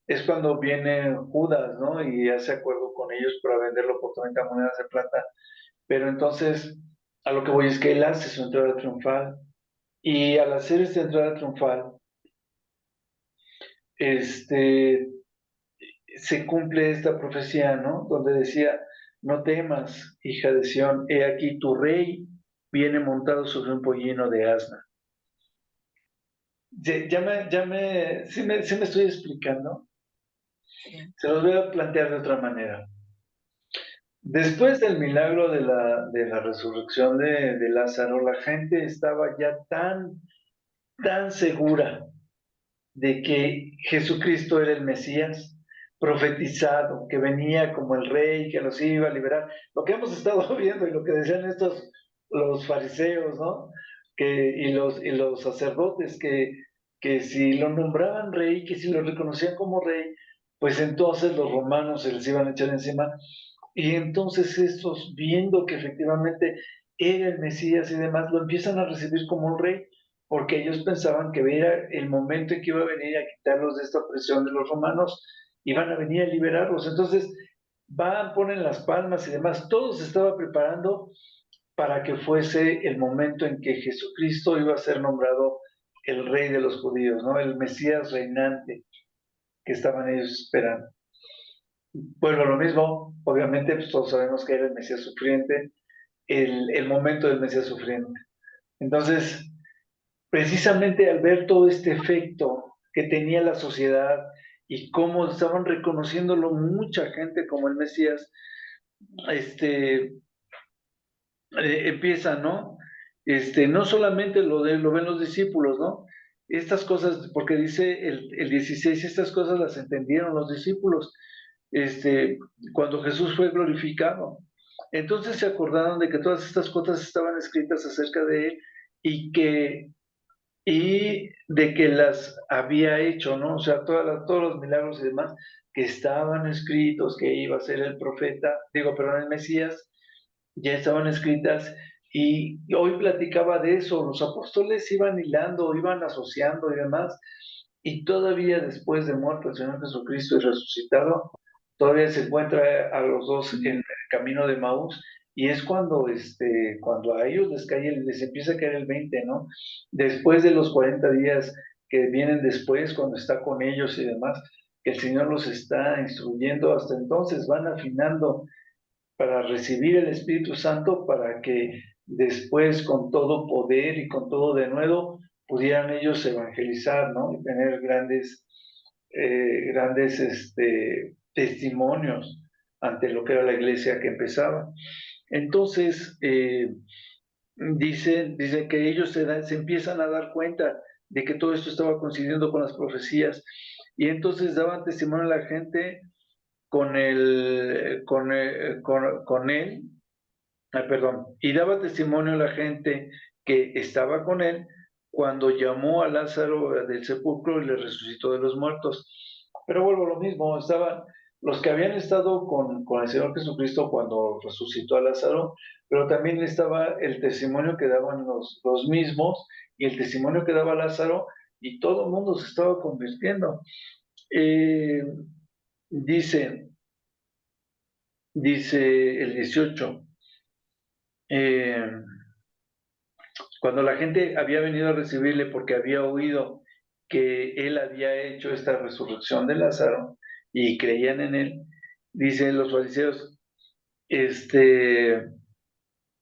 es cuando viene Judas, ¿no? Y hace acuerdo con ellos para venderlo por 30 monedas de plata. Pero entonces, a lo que voy es que él hace su entrada triunfal, y al hacer esta entrada triunfal, se cumple esta profecía, ¿no? Donde decía, no temas, hija de Sión, he aquí tu rey viene montado sobre un pollino de asna. Sí me estoy explicando. Sí. Se los voy a plantear de otra manera. Después del milagro de la resurrección de Lázaro, la gente estaba ya tan segura de que Jesucristo era el Mesías, profetizado, que venía como el rey, que los iba a liberar. Lo que hemos estado viendo y lo que decían los fariseos, ¿no? Y los sacerdotes, que si lo nombraban rey, que si lo reconocían como rey, pues entonces los romanos se les iban a echar encima. Y entonces estos, viendo que efectivamente era el Mesías y demás, lo empiezan a recibir como un rey, porque ellos pensaban que era el momento en que iba a venir a quitarlos de esta opresión de los romanos, iban a venir a liberarlos. Entonces van, ponen las palmas y demás. Todo se estaba preparando para que fuese el momento en que Jesucristo iba a ser nombrado el rey de los judíos, ¿no? El Mesías reinante que estaban ellos esperando. Bueno, lo mismo, obviamente, pues todos sabemos que era el Mesías sufriente, el momento del Mesías sufriente. Entonces, precisamente al ver todo este efecto que tenía la sociedad y cómo estaban reconociéndolo mucha gente como el Mesías, empieza, ¿no? No solamente lo ven los discípulos, ¿no? Estas cosas, porque dice el 16, estas cosas las entendieron los discípulos, cuando Jesús fue glorificado. Entonces se acordaron de que todas estas cosas estaban escritas acerca de él y de que las había hecho, ¿no? O sea, todos los milagros y demás que estaban escritos, que iba a ser el profeta, digo, perdón, el Mesías, ya estaban escritas, y hoy platicaba de eso, los apóstoles iban hilando, iban asociando y demás, y todavía después de muerto el Señor Jesucristo y resucitado, todavía se encuentra a los dos en el camino de Maús, y es cuando a ellos les empieza a caer el 20, ¿no? Después de los 40 días que vienen después, cuando está con ellos y demás, que el Señor los está instruyendo, hasta entonces van afinando para recibir el Espíritu Santo, para que después con todo poder y con todo de nuevo pudieran ellos evangelizar, ¿no? Y tener grandes testimonios ante lo que era la iglesia que empezaba. Entonces, dice que ellos se empiezan a dar cuenta de que todo esto estaba coincidiendo con las profecías, y entonces daban testimonio a la gente con él, perdón, y daba testimonio a la gente que estaba con él cuando llamó a Lázaro del sepulcro y le resucitó de los muertos. Pero vuelvo a lo mismo, estaban los que habían estado con el Señor Jesucristo cuando resucitó a Lázaro, pero también estaba el testimonio que daban los mismos y el testimonio que daba Lázaro, y todo el mundo se estaba convirtiendo. Eh, dice, dice el 18, cuando la gente había venido a recibirle porque había oído que él había hecho esta resurrección de Lázaro y creían en él, dicen los fariseos,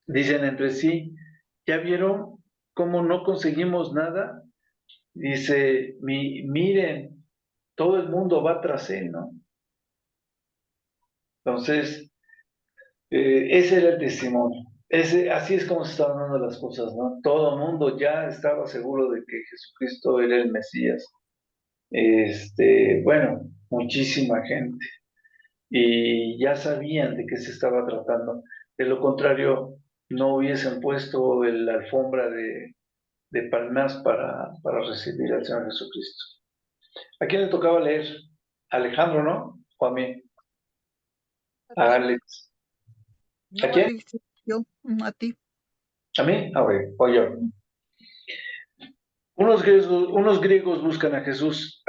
dicen entre sí, ¿ya vieron cómo no conseguimos nada? Dice, miren, todo el mundo va tras él, ¿no? Entonces, ese era el testimonio. Así es como se estaban dando las cosas, ¿no? Todo el mundo ya estaba seguro de que Jesucristo era el Mesías. Bueno, muchísima gente. Y ya sabían de qué se estaba tratando. De lo contrario, no hubiesen puesto la alfombra de palmas para recibir al Señor Jesucristo. ¿A quién le tocaba leer? Alejandro, ¿no? O a mí. A Alex. ¿A No, quién? Alex, yo, a ti. ¿A mí? A ver, o yo. Unos griegos buscan a Jesús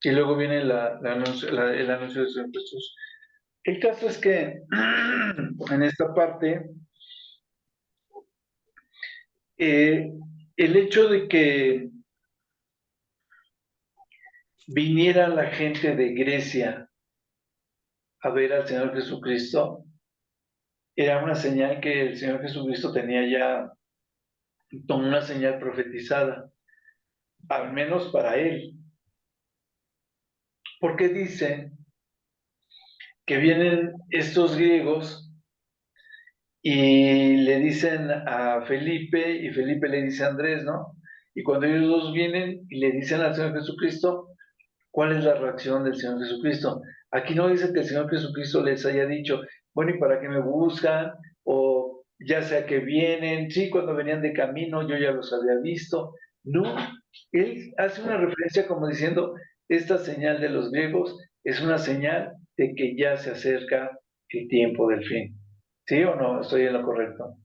y luego viene el anuncio de Jesús. El caso es que en esta parte, el hecho de que viniera la gente de Grecia a ver al Señor Jesucristo, era una señal que el Señor Jesucristo tenía ya como una señal profetizada, al menos para él. Porque dice que vienen estos griegos y le dicen a Felipe, y Felipe le dice a Andrés, ¿no? Y cuando ellos dos vienen y le dicen al Señor Jesucristo, ¿cuál es la reacción del Señor Jesucristo? Aquí no dice que el Señor Jesucristo les haya dicho, bueno, ¿y para qué me buscan? O ya sea que vienen, sí, cuando venían de camino yo ya los había visto. No, él hace una referencia como diciendo, esta señal de los griegos es una señal de que ya se acerca el tiempo del fin. ¿Sí o no? Estoy en lo correcto,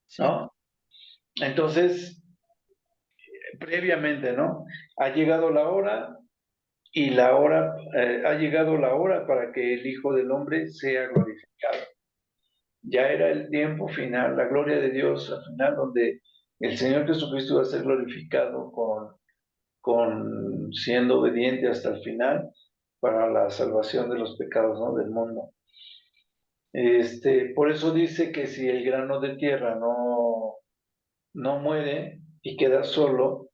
Sí. ¿no? Entonces, previamente, ¿no? Ha llegado la hora, y la hora, ha llegado la hora para que el Hijo del Hombre sea glorificado. Ya era el tiempo final, la gloria de Dios al final, donde el Señor Jesucristo va a ser glorificado con siendo obediente hasta el final para la salvación de los pecados, ¿no?, del mundo. Por eso dice que si el grano de tierra no muere y queda solo,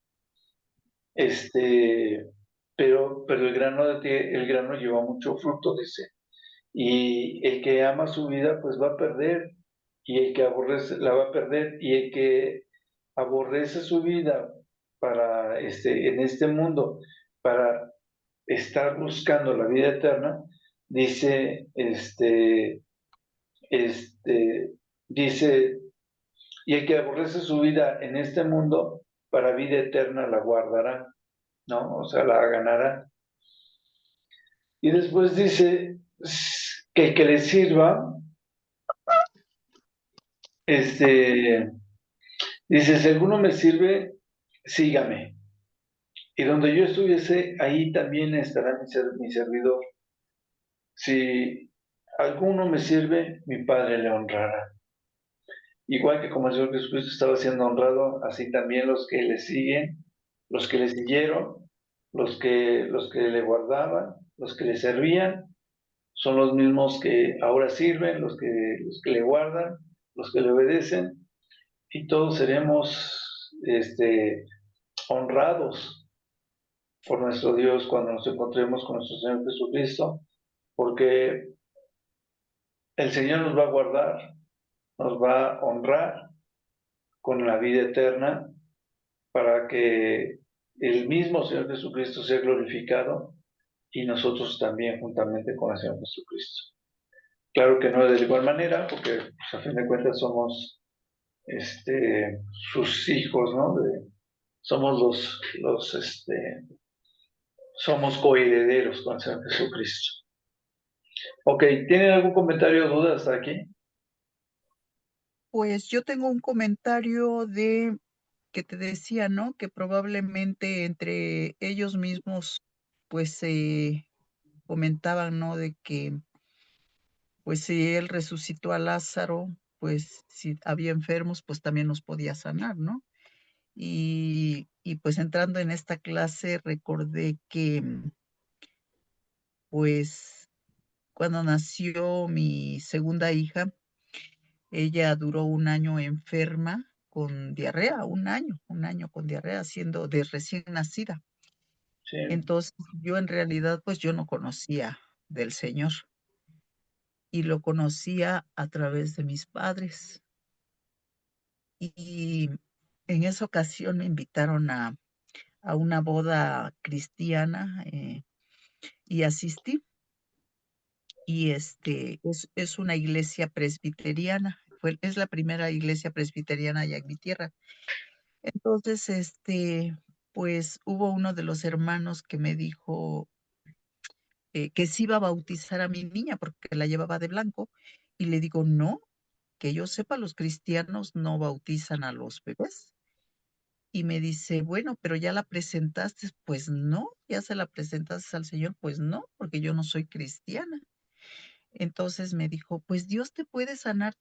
pero el grano lleva mucho fruto, dice. Y el que ama su vida, pues va a perder, y el que aborrece, la va a perder, y el que aborrece su vida en este mundo, para estar buscando la vida eterna, dice, dice, y el que aborrece su vida en este mundo, para vida eterna la guardará, ¿no? O sea, la ganará. Y después dice que el que le sirva, dice, si alguno me sirve, sígame. Y donde yo estuviese, ahí también estará mi servidor. Si alguno me sirve, mi Padre le honrará. Igual que como el Señor Jesucristo estaba siendo honrado, así también los que le siguen, los que le siguieron, los que le guardaban, los que le servían, son los mismos que ahora sirven, los que le guardan, los que le obedecen, y todos seremos honrados por nuestro Dios cuando nos encontremos con nuestro Señor Jesucristo, porque el Señor nos va a guardar, nos va a honrar con la vida eterna, para que el mismo Señor Jesucristo sea glorificado y nosotros también juntamente con el Señor Jesucristo. Claro que no de igual manera, porque pues, a fin de cuentas somos sus hijos, ¿no? Somos somos coherederos con el Señor Jesucristo. Ok, ¿tienen algún comentario o duda hasta aquí? Pues yo tengo un comentario de que te decía, ¿no? Que probablemente entre ellos mismos, pues se comentaban, ¿no? De que, pues si él resucitó a Lázaro, pues si había enfermos, pues también nos podía sanar, ¿no? Y pues entrando en esta clase recordé que, pues cuando nació mi segunda hija, ella duró un año enferma con diarrea, un año con diarrea, siendo de recién nacida. Sí, Entonces, yo en realidad, pues yo no conocía del Señor y lo conocía a través de mis padres. Y en esa ocasión me invitaron a una boda cristiana y asistí. Y es una iglesia presbiteriana, es la primera iglesia presbiteriana allá en mi tierra. Entonces, pues hubo uno de los hermanos que me dijo, que sí iba a bautizar a mi niña porque la llevaba de blanco. Y le digo, no, que yo sepa, los cristianos no bautizan a los bebés. Y me dice, bueno, pero ya la presentaste. Pues no, ya se la presentaste al Señor. Pues no, porque yo no soy cristiana. Entonces me dijo, pues Dios te puede sanar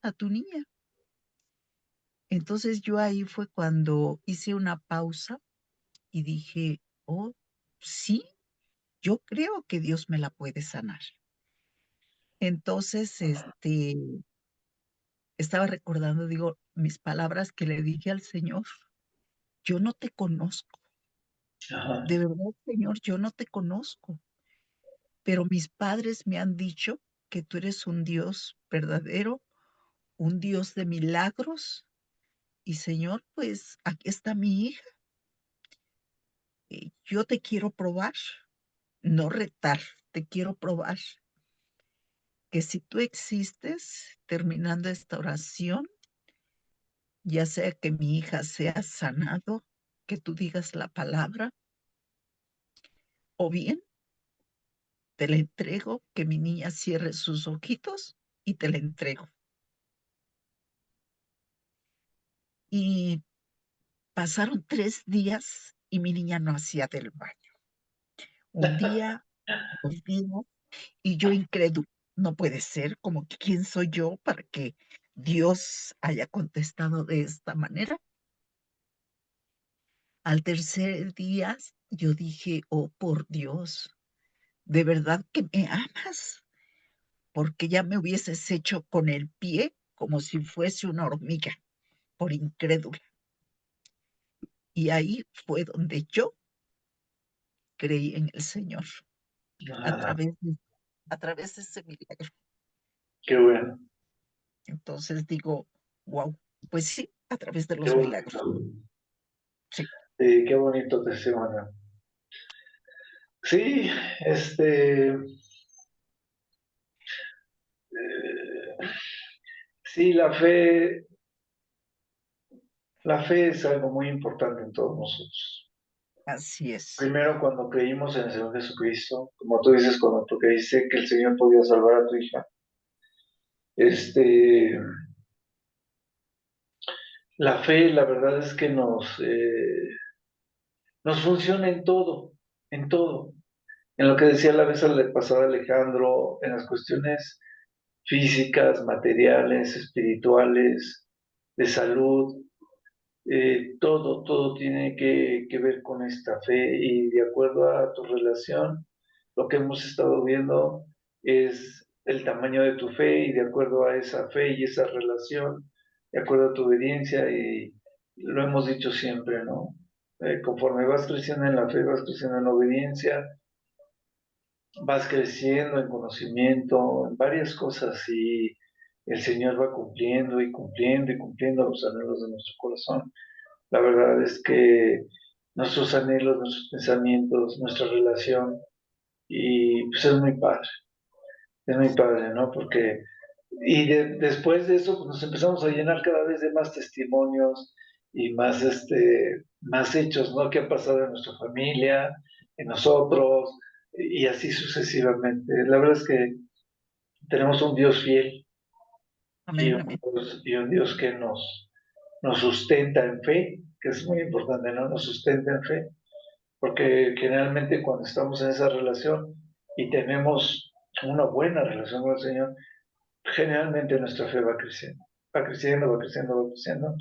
a tu niña. Entonces yo ahí fue cuando hice una pausa y dije, oh, sí, yo creo que Dios me la puede sanar. Entonces, estaba recordando, digo, mis palabras que le dije al Señor, yo no te conozco, Ajá. de verdad, Señor, yo no te conozco, pero mis padres me han dicho que tú eres un Dios verdadero, un Dios de milagros, y Señor, pues aquí está mi hija, yo te quiero probar, no retar, te quiero probar, que si tú existes, terminando esta oración, ya sea que mi hija sea sanado, que tú digas la palabra, o bien te la entrego, que mi niña cierre sus ojitos y te la entrego. Y pasaron 3 días y mi niña no hacía del baño. Un día, 2 días, y yo incrédula. No puede ser, como que quién soy yo para que Dios haya contestado de esta manera. Al tercer día, yo dije, oh, por Dios, ¿de verdad que me amas? Porque ya me hubieses hecho con el pie como si fuese una hormiga, por incrédula. Y ahí fue donde yo creí en el Señor, a Ah, través de, a través de ese milagro. qué bueno, Entonces digo, wow, pues sí, a través de qué los milagros. bonito. Sí, Qué bonito testimonio. Sí, eh, sí, la fe es algo muy importante en todos nosotros. así es. Primero, cuando creímos en el Señor Jesucristo, como tú dices, cuando tú creíste que el Señor podía salvar a tu hija, este, la fe, la verdad es que nos funciona en todo. En lo que decía la vez pasada Alejandro, en las cuestiones físicas, materiales, espirituales, de salud, todo tiene que ver con esta fe y de acuerdo a tu relación, lo que hemos estado viendo es el tamaño de tu fe y de acuerdo a esa fe y esa relación, de acuerdo a tu obediencia y lo hemos dicho siempre, ¿no? Conforme vas creciendo en la fe, vas creciendo en la obediencia, vas creciendo en conocimiento, en varias cosas y el Señor va cumpliendo y cumpliendo y cumpliendo los anhelos de nuestro corazón. La verdad es que nuestros anhelos, nuestros pensamientos, nuestra relación, y pues es muy padre, ¿no? Porque, después de eso, pues nos empezamos a llenar cada vez de más testimonios y más, más hechos, ¿no? Que han pasado en nuestra familia, en nosotros, y así sucesivamente. La verdad es que tenemos un Dios fiel y Amén, amén. y un Dios que nos sustenta en fe, que es muy importante, ¿no? Nos sustenta en fe, porque generalmente cuando estamos en esa relación y tenemos una buena relación con el Señor, generalmente nuestra fe va creciendo, va creciendo, va creciendo, va creciendo,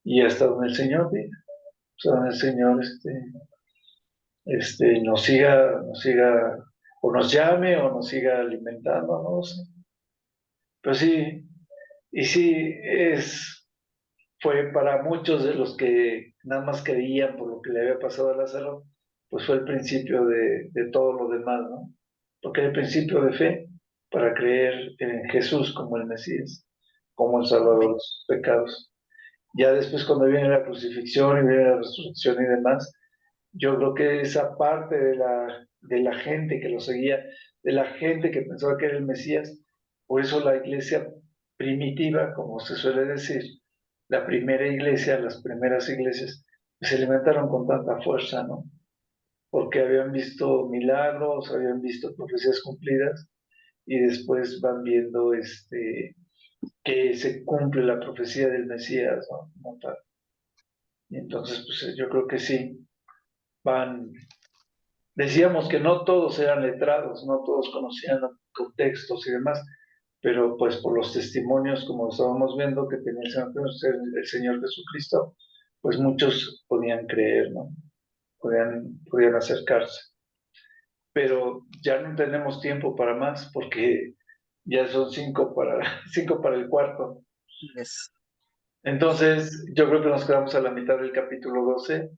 y hasta donde el Señor diga, hasta donde el Señor nos siga, o nos llame, o nos siga alimentando, no lo sé. Pero sí, y sí, fue para muchos de los que nada más creían por lo que le había pasado a Lázaro, pues fue el principio de todo lo demás, ¿no? Porque era el principio de fe para creer en Jesús como el Mesías, como el Salvador Amén. de sus pecados. Ya después cuando viene la crucifixión y viene la resurrección y demás, yo creo que esa parte de la gente que lo seguía, de la gente que pensaba que era el Mesías, por eso la iglesia primitiva, como se suele decir, la primera iglesia, las primeras iglesias, se levantaron con tanta fuerza, ¿no? porque habían visto milagros, habían visto profecías cumplidas, y después van viendo que se cumple la profecía del Mesías, ¿no? Como tal. Y entonces, pues yo creo que sí, van. Decíamos que no todos eran letrados, no todos conocían los contextos y demás, pero pues por los testimonios, como estábamos viendo, que tenía el Señor Jesucristo, pues muchos podían creer, ¿no? Podían acercarse. Pero ya no tenemos tiempo para más porque ya son 5 para el cuarto. Es- Entonces, yo creo que nos quedamos a la mitad del capítulo 12